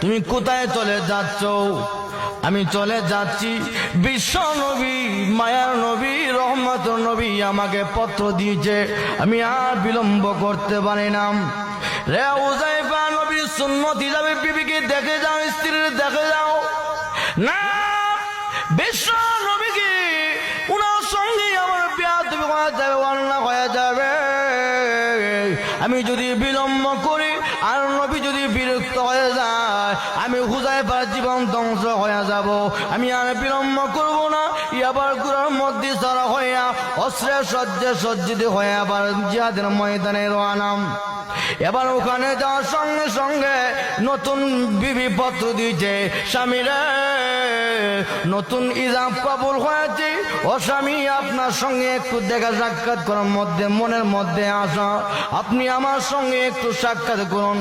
তুমি কোথায় চলে যাচ্ছ? আমি চলে যাচ্ছি বিশ্ব নবী, মায়ার নবী, রহমতের নবী আমাকে পত্র দিয়েছে, আমি আর বিলম্ব করতে পারি না। রে হুযায়ফা, নবীর সুন্নত হিসাবে বিবিকে দেখে যাও, স্ত্রীর দেখে যাও না, বিশ্ব নবীকে উনার সঙ্গে আমার বেয়াদবি হয়ে যাবে, অন্যায় হয়ে যাবে। আমি যদি বিলম্ব করি আর নবী যদি বিরক্ত হয়ে যায়, আমি হুযায়ফার জীবন ধ্বংস হয়ে যাব। আমি আর বিলম্ব করব না। আবার গুড়ার মধ্যে সারা হইয়া অস্ত্রের সজ্জে সজ্জিত হয়ে আবার জিহাদের ময়দানে রওয়ানাম। এবার ওখানে যাওয়ার সঙ্গে সঙ্গে নতুন বিবি পত্র দিয়েছে, স্বামীরে নতুন ইজাব কবুল হয়েছে, ও স্বামী আপনার সঙ্গে একটু দেখা সাক্ষাৎ করার মধ্যে মনের মধ্যে আসা, আপনি আমার সঙ্গে একটু সাক্ষাৎ করুন।